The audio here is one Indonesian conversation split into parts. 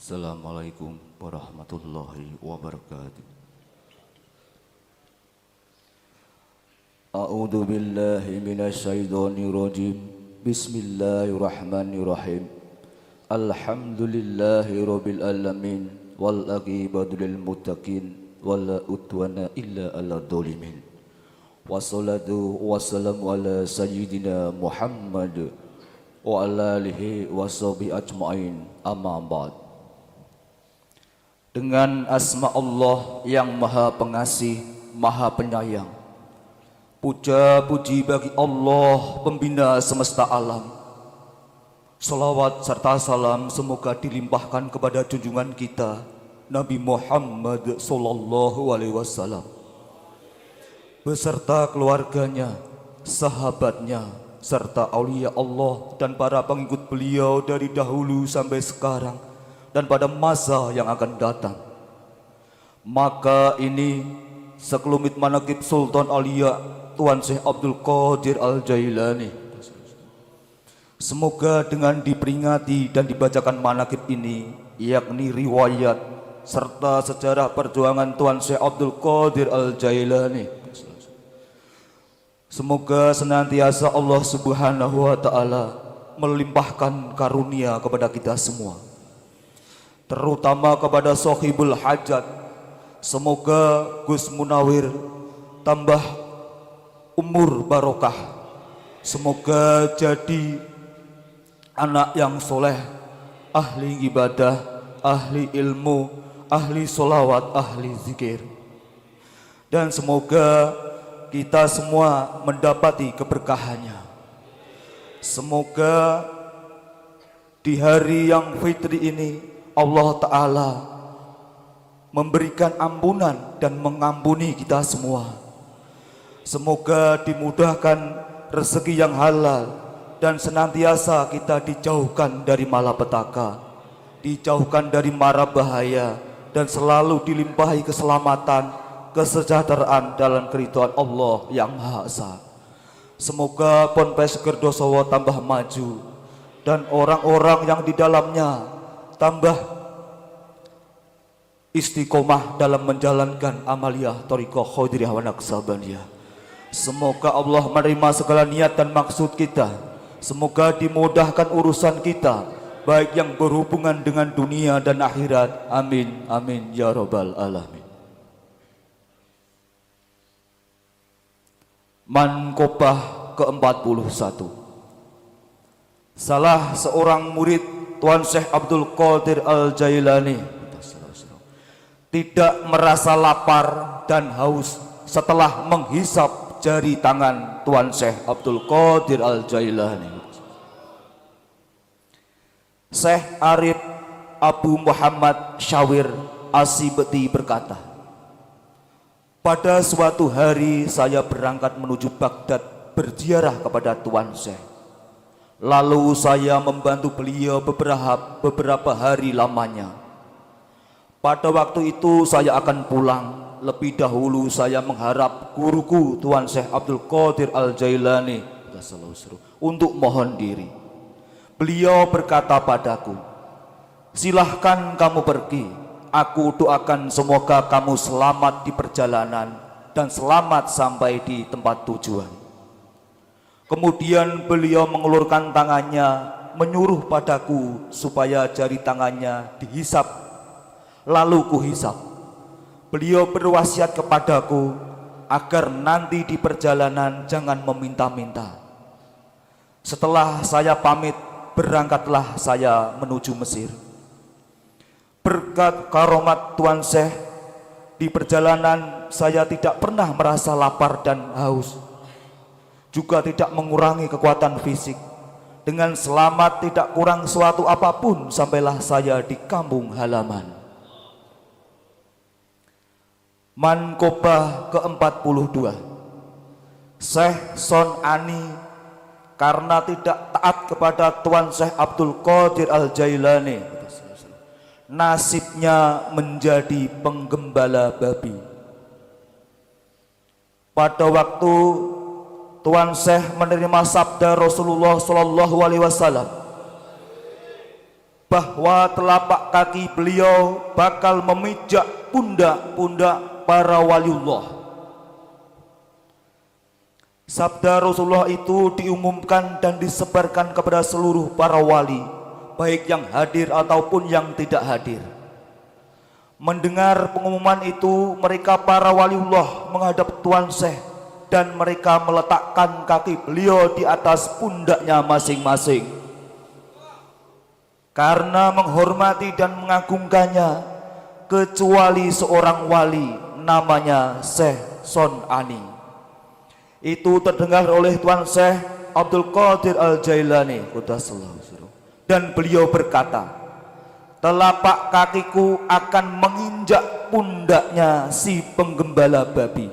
Assalamualaikum warahmatullahi wabarakatuh. A'udzu billahi minasyaitonir rajim. Bismillahirrahmanirrahim. Alhamdulillahi rabbil alamin wal aqibatu lil muttaqin wala udwana illa 'alal zalimin. Wassalatu wassalamu ala sayyidina Muhammad wa ala alihi washabihi ajmain. Amma ba'd. Dengan asma Allah yang maha pengasih, maha penyayang, puja puji bagi Allah pembina semesta alam. Salawat serta salam semoga dilimpahkan kepada junjungan kita Nabi Muhammad sallallahu alaihi wasallam beserta keluarganya, sahabatnya, serta aulia Allah dan para pengikut beliau dari dahulu sampai sekarang dan pada masa yang akan datang. Maka ini sekelumit manaqib Sultan Aulia Tuan Syekh Abdul Qadir Al-Jailani. Semoga dengan diperingati dan dibacakan manaqib ini, yakni riwayat serta sejarah perjuangan Tuan Syekh Abdul Qadir Al-Jailani, semoga senantiasa Allah Subhanahu wa taala melimpahkan karunia kepada kita semua, terutama kepada Sohibul Hajat. Semoga Gus Munawir tambah umur barokah, semoga jadi anak yang soleh, ahli ibadah, ahli ilmu, ahli solawat, ahli zikir, dan semoga kita semua mendapati keberkahannya. Semoga di hari yang fitri ini Allah Ta'ala memberikan ampunan dan mengampuni kita semua. Semoga dimudahkan rezeki yang halal dan senantiasa kita dijauhkan dari malapetaka, dijauhkan dari mara bahaya, dan selalu dilimpahi keselamatan, kesejahteraan dalam keridhaan Allah yang Maha Esa. Semoga Ponpes Gerdosowo tambah maju dan orang-orang yang di dalamnya tambah istiqomah dalam menjalankan amaliyah Thariqah Qadiriyah wa Naqsabandiyah. Semoga Allah menerima segala niat dan maksud kita. Semoga dimudahkan urusan kita, baik yang berhubungan dengan dunia dan akhirat. Amin, amin, ya rabbal alamin. Mankobah ke-41. Salah seorang murid Tuan Syekh Abdul Qadir Al-Jailani tidak merasa lapar dan haus setelah menghisap jari tangan Tuan Syekh Abdul Qadir Al-Jailani. Syekh Arif Abu Muhammad Syawir Asibeti berkata, pada suatu hari saya berangkat menuju Baghdad berziarah kepada Tuan Syekh. Lalu saya membantu beliau beberapa hari lamanya. Pada waktu itu saya akan pulang. Lebih dahulu saya mengharap guruku Tuan Syekh Abdul Qadir Al-Jailani untuk mohon diri. Beliau berkata padaku, silahkan kamu pergi. Aku doakan semoga kamu selamat di perjalanan dan selamat sampai di tempat tujuan. Kemudian beliau mengulurkan tangannya menyuruh padaku supaya jari tangannya dihisap. Lalu kuhisap. Beliau berwasiat kepadaku agar nanti di perjalanan jangan meminta-minta. Setelah saya pamit, berangkatlah saya menuju Mesir. Berkat karomat Tuan Syekh, di perjalanan saya tidak pernah merasa lapar dan haus, juga tidak mengurangi kekuatan fisik. Dengan selamat tidak kurang suatu apapun sampailah saya di kampung halaman. Mankobah ke-42. Syekh Son Ani karena tidak taat kepada Tuan Syekh Abdul Qadir Al-Jailani, nasibnya menjadi penggembala babi. Pada waktu Tuan Syekh menerima sabda Rasulullah SAW, bahwa telapak kaki beliau bakal memijak pundak-pundak para waliullah. Sabda Rasulullah itu diumumkan dan disebarkan kepada seluruh para wali, baik yang hadir ataupun yang tidak hadir. Mendengar pengumuman itu, mereka para waliullah menghadap Tuan Syekh dan mereka meletakkan kaki beliau di atas pundaknya masing-masing. Karena menghormati dan mengagungkannya, kecuali seorang wali namanya Syekh Son Ani. Itu terdengar oleh Tuan Syekh Abdul Qadir Al-Jailani quddasallahu sirruh, dan beliau berkata, telapak kakiku akan menginjak pundaknya si penggembala babi.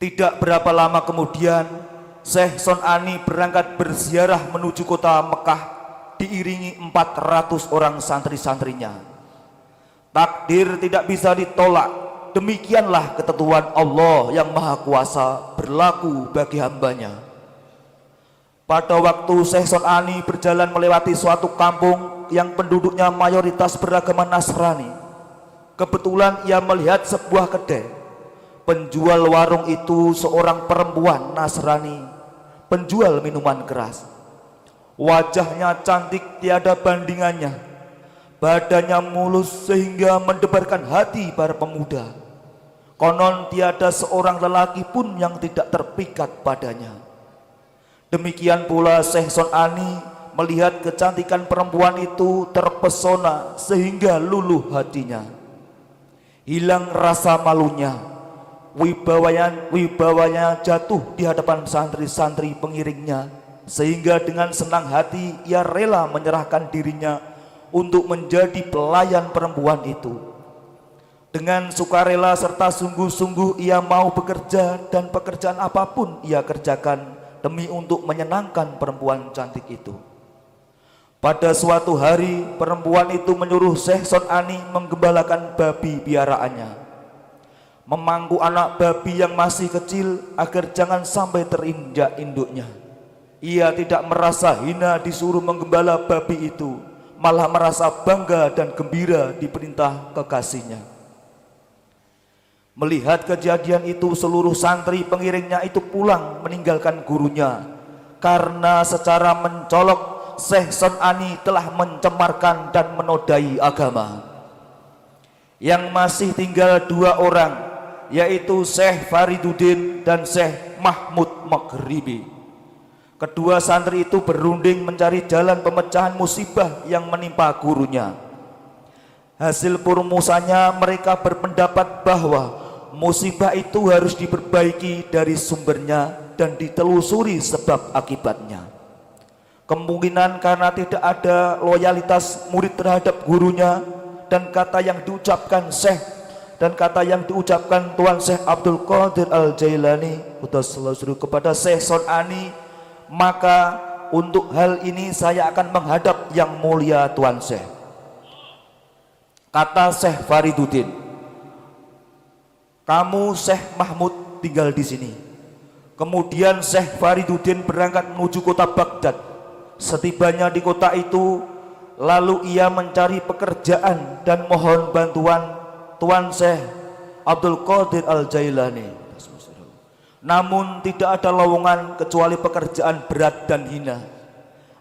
Tidak berapa lama kemudian, Syekh Son Ani berangkat berziarah menuju kota Mekah diiringi 400 orang santri-santrinya. Takdir tidak bisa ditolak. Demikianlah ketentuan Allah yang Maha Kuasa berlaku bagi hambanya. Pada waktu Syekh Son Ani berjalan melewati suatu kampung yang penduduknya mayoritas beragama Nasrani, kebetulan ia melihat sebuah kedai. Penjual warung itu seorang perempuan Nasrani, penjual minuman keras. Wajahnya cantik tiada bandingannya, badannya mulus sehingga mendebarkan hati para pemuda. Konon tiada seorang lelaki pun yang tidak terpikat padanya. Demikian pula Syekh Son Ani melihat kecantikan perempuan itu terpesona sehingga luluh hatinya. Hilang rasa malunya, wibawanya jatuh di hadapan santri-santri pengiringnya, sehingga dengan senang hati ia rela menyerahkan dirinya untuk menjadi pelayan perempuan itu. Dengan sukarela serta sungguh-sungguh ia mau bekerja, dan pekerjaan apapun ia kerjakan demi untuk menyenangkan perempuan cantik itu. Pada suatu hari, perempuan itu menyuruh Syekh Son Ani menggembalakan babi piaraannya, memangku anak babi yang masih kecil agar jangan sampai terinjak induknya. Ia tidak merasa hina disuruh menggembala babi itu, malah merasa bangga dan gembira diperintah kekasihnya. Melihat kejadian itu, seluruh santri pengiringnya itu pulang meninggalkan gurunya, karena secara mencolok Syekh Son Ani telah mencemarkan dan menodai agama. Yang masih tinggal 2 orang, yaitu Syekh Fariduddin dan Syekh Mahmud Maghribi. Kedua santri itu berunding mencari jalan pemecahan musibah yang menimpa gurunya. Hasil perumusannya, mereka berpendapat bahwa musibah itu harus diperbaiki dari sumbernya dan ditelusuri sebab akibatnya. Kemungkinan karena tidak ada loyalitas murid terhadap gurunya, dan kata yang diucapkan Tuan Syekh Abdul Qadir Al-Jailani quddasallahu kepada Syekh Son Ani, maka untuk hal ini saya akan menghadap yang mulia Tuan Syekh. Kata Syekh Fariduddin, kamu Syekh Mahmud tinggal di sini. Kemudian Syekh Fariduddin berangkat menuju kota Baghdad. Setibanya di kota itu, lalu ia mencari pekerjaan dan mohon bantuan Tuan Syekh Abdul Qadir Al-Jailani. Namun tidak ada lowongan kecuali pekerjaan berat dan hina.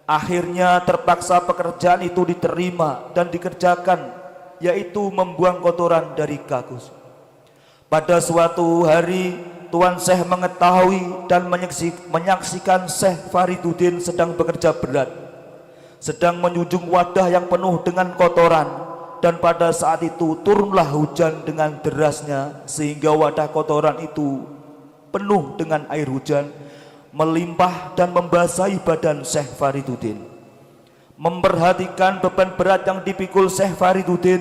Akhirnya terpaksa pekerjaan itu diterima dan dikerjakan, yaitu membuang kotoran dari kakus. Pada suatu hari, Tuan Syekh mengetahui dan menyaksikan Syekh Fariduddin sedang bekerja berat, sedang menyunjung wadah yang penuh dengan kotoran, dan pada saat itu turunlah hujan dengan derasnya sehingga wadah kotoran itu penuh dengan air hujan, melimpah dan membasahi badan Syekh Fariduddin. Memperhatikan beban berat yang dipikul Syekh Fariduddin,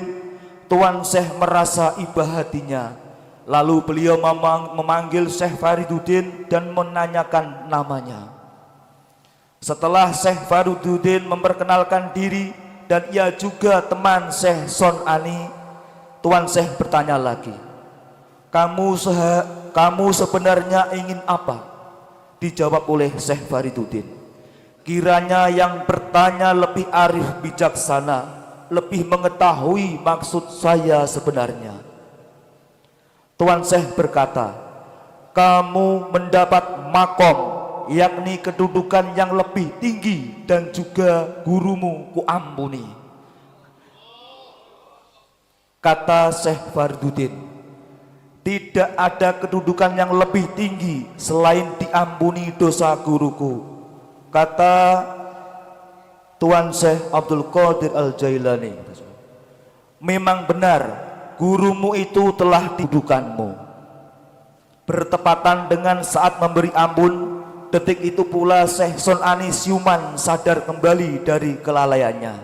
Tuan Syekh merasa iba hatinya. Lalu beliau memanggil Syekh Fariduddin dan menanyakan namanya. Setelah Syekh Fariduddin memperkenalkan diri dan ia juga teman Syekh Son Ani, Tuan Syekh bertanya lagi, kamu sebenarnya ingin apa? Dijawab oleh Syekh Fariduddin, Kiranya yang bertanya lebih arif bijaksana, lebih mengetahui maksud saya sebenarnya. Tuan Syekh berkata, kamu mendapat makom, yakni kedudukan yang lebih tinggi, dan juga gurumu kuampuni. Kata Syekh Farduddin, tidak ada kedudukan yang lebih tinggi selain diampuni dosa guruku. Kata Tuan Syekh Abdul Qadir Al-Jailani, memang benar gurumu itu telah didudukanmu. Bertepatan dengan saat memberi ampun, detik itu pula Syekh Son'ani siuman sadar kembali dari kelalaiannya.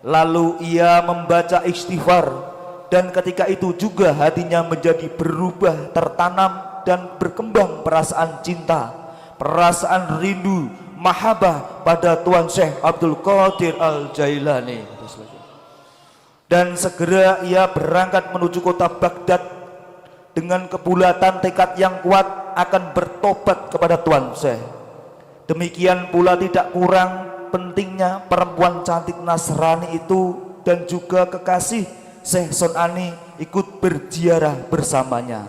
Lalu ia membaca istighfar, dan ketika itu juga hatinya menjadi berubah, tertanam dan berkembang perasaan cinta, perasaan rindu, mahabbah pada Tuan Syekh Abdul Qadir Al-Jailani. Dan segera ia berangkat menuju kota Baghdad dengan kebulatan tekad yang kuat akan bertobat kepada Tuan Syekh. Demikian pula tidak kurang pentingnya perempuan cantik Nasrani itu dan juga kekasih Syekh Son'ani ikut berziarah bersamanya.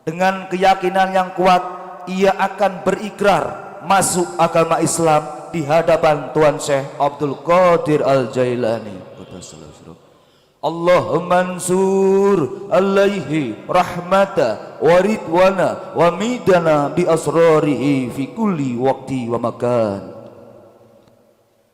Dengan keyakinan yang kuat, ia akan berikrar masuk agama Islam di hadapan Tuan Syekh Abdul Qadir Al-Jailani. Allahumma ansur alaihi rahmata wa ridwana wa midana bi asrarihi fi kulli waqti wa makan.